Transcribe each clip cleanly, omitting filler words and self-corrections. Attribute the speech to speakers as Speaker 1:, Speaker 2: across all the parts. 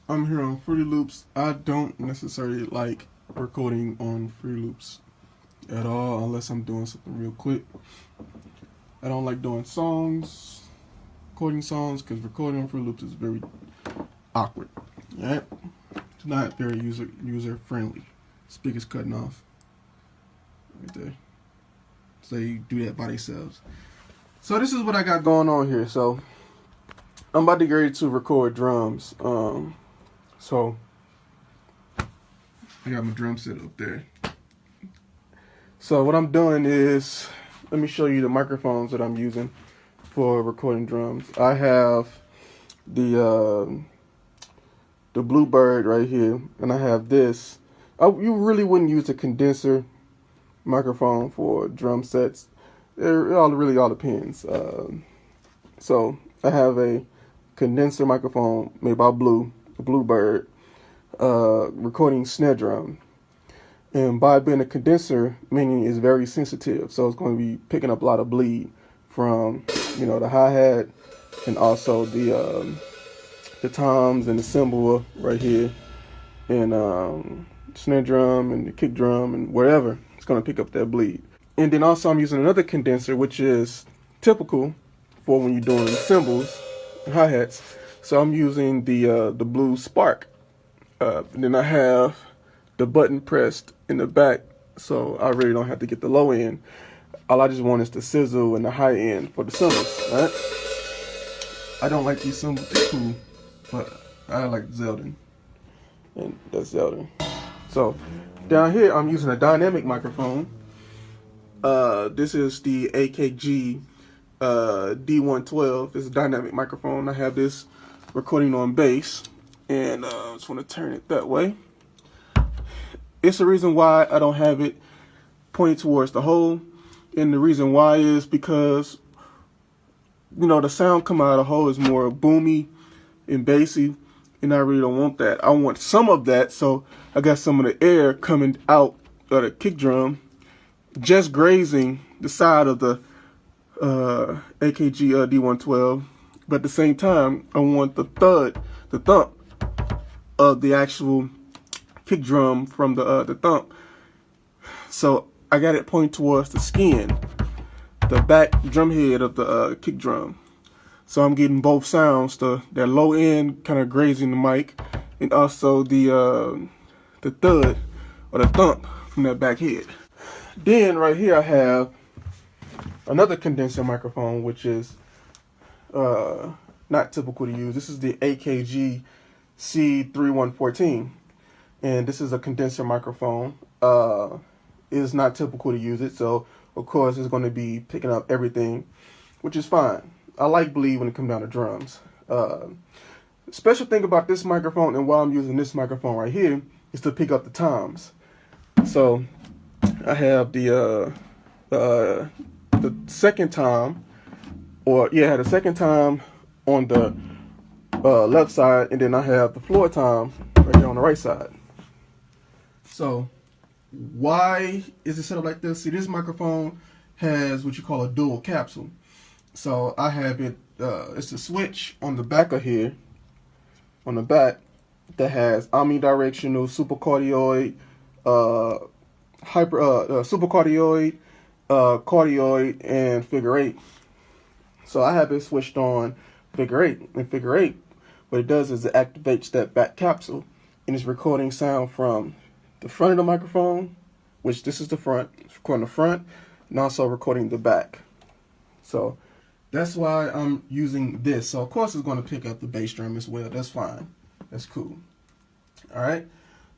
Speaker 1: I'm here on Fruity Loops. I don't necessarily like recording on Fruity Loops at all unless I'm doing something real quick. I don't like doing recording songs, because recording on Fruity Loops is very awkward. Right? It's not very user friendly. Speakers cutting off right there. So they do that by themselves. So this is what I got going on here. So I'm about to get ready to record drums. So I got my drum set up there. So what I'm doing is, let me show you the microphones that I'm using for recording drums. I have the Bluebird right here, and I have this. You really wouldn't use a condenser microphone for drum sets. It really all depends. So I have a condenser microphone made by Bluebird, recording snare drum. And by being a condenser, meaning it's very sensitive, so it's going to be picking up a lot of bleed from, the hi-hat and also the toms and the cymbal right here, and snare drum and the kick drum and wherever. It's going to pick up that bleed. And then also I'm using another condenser, which is typical for when you're doing cymbals and hi-hats. So I'm using the Blue Spark. And then I have the button pressed in the back, so I really don't have to get the low end. All I just want is the sizzle and the high end for the cymbals, right? I don't like these cymbals, they're cool, but I like Zeldin, and that's Zeldin. So down here I'm using a dynamic microphone. This is the AKG D112. It's a dynamic microphone. I have this recording on bass, and I just want to turn it that way. It's the reason why I don't have it pointed towards the hole, and the reason why is because, the sound coming out of the hole is more boomy and bassy, and I really don't want that. I want some of that, so I got some of the air coming out of the kick drum, just grazing the side of the AKG D112, but at the same time, I want the thump of the actual kick drum from the thump. So I got it pointing towards the skin, the back drum head of the kick drum. So I'm getting both sounds, that low end kind of grazing the mic, and also the thud or the thump from that back head. Then right here I have another condenser microphone, which is not typical to use. This is the AKG C3114, and this is a condenser microphone. It is not typical to use it, so of course it's going to be picking up everything, which is fine. I like bleed when it comes down to drums. Special thing about this microphone, and why I'm using this microphone right here, is to pick up the toms. So I have the second tom, the second tom on the left side, and then I have the floor tom right here on the right side. So why is it set up like this? See, this microphone has what you call a dual capsule. So I have it, it's a switch on the back of here, on the back, that has omnidirectional, supercardioid, supercardioid, cardioid, and figure 8. So I have it switched on figure 8. And figure 8, what it does is it activates that back capsule, and it's recording sound from the front of the microphone, which this is the front, it's recording the front, and also recording the back. So that's why I'm using this. So of course it's going to pick up the bass drum as well. That's fine. That's cool. All right.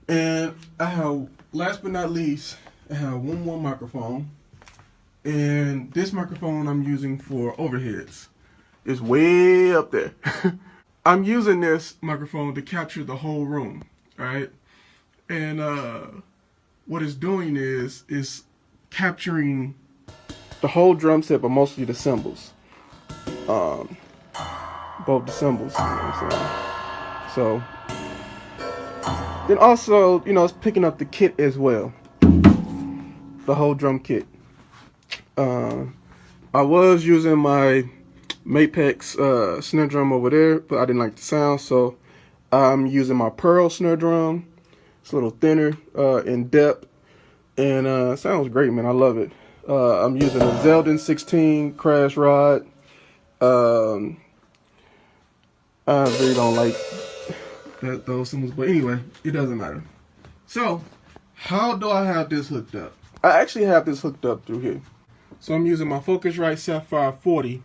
Speaker 1: And I have, last but not least, I have one more microphone. And this microphone I'm using for overheads. It's way up there. I'm using this microphone to capture the whole room. All right. And what it's doing is capturing the whole drum set, but mostly the cymbals. Both the cymbals, you know what I'm saying? So then also, it's picking up the kit as well, the whole drum kit. I was using my Mapex snare drum over there, but I didn't like the sound, so I'm using my Pearl snare drum. It's a little thinner in depth, and sounds great, man. I love it. I'm using a Zeldin 16 crash rod. Um, I really don't like those symbols, but anyway, it doesn't matter. So, how do I have this hooked up? I actually have this hooked up through here. So I'm using my Focusrite Sapphire 40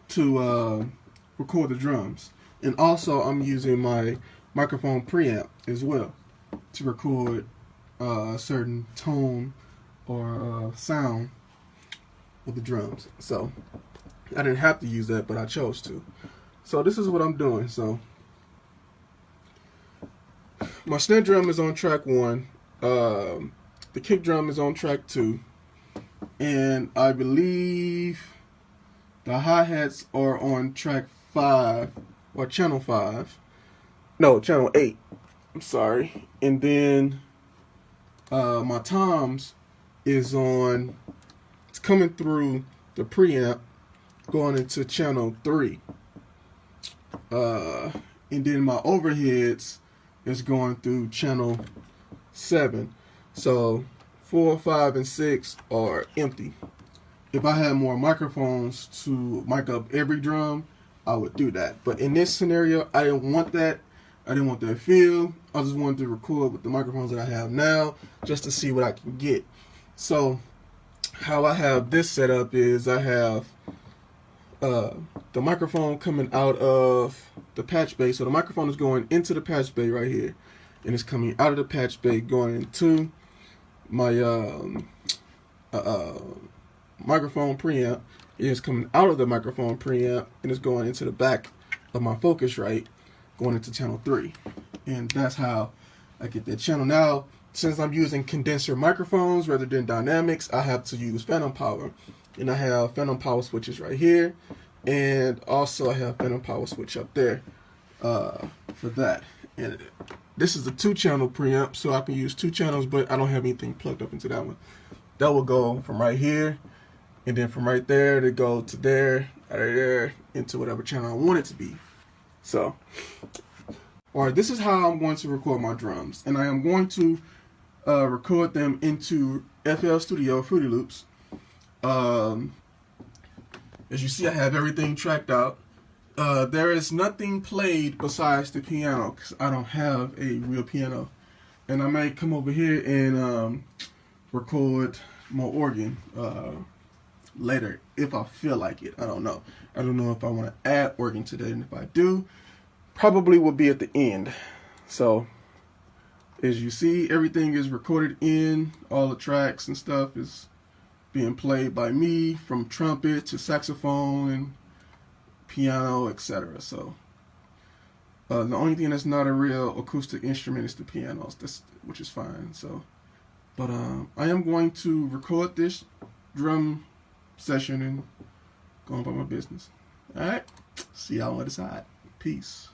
Speaker 1: to record the drums. And also I'm using my microphone preamp as well to record a certain tone or sound with the drums. So I didn't have to use that, but I chose to. So this is what I'm doing. So my snare drum is on track 1. The kick drum is on track 2. And I believe the hi-hats are on track 5 or channel 5. No, channel 8. I'm sorry. And then my toms is on, it's coming through the preamp going into channel 3. And then my overheads is going through channel 7. So 4, 5, and 6 are empty. If I had more microphones to mic up every drum, I would do that. But in this scenario, I didn't want that. I didn't want that feel. I just wanted to record with the microphones that I have now, just to see what I can get. So how I have this set up is I have the microphone coming out of the patch bay. So the microphone is going into the patch bay right here, and it's coming out of the patch bay going into my microphone preamp. It is coming out of the microphone preamp and it's going into the back of my Focusrite going into channel 3. And that's how I get that channel. Now, since I'm using condenser microphones rather than dynamics, I have to use phantom power. And I have phantom power switches right here. And also I have phantom power switch up there for that. And this is a 2-channel preamp, so I can use 2 channels, but I don't have anything plugged up into that one. That will go from right here, and then from right there to go to there, out of there, into whatever channel I want it to be. So, alright, this is how I'm going to record my drums. And I am going to record them into FL Studio Fruity Loops. As you see, I have everything tracked out. There is nothing played besides the piano because I don't have a real piano. And I might come over here and record more organ later if I feel like it. I don't know. I don't know if I want to add organ today, and if I do, probably will be at the end. So as you see, everything is recorded in, all the tracks and stuff is being played by me, from trumpet to saxophone and piano, etc. So the only thing that's not a real acoustic instrument is the pianos, which is fine. So, but I am going to record this drum session and go on about my business. All right, see y'all on the other side. Peace.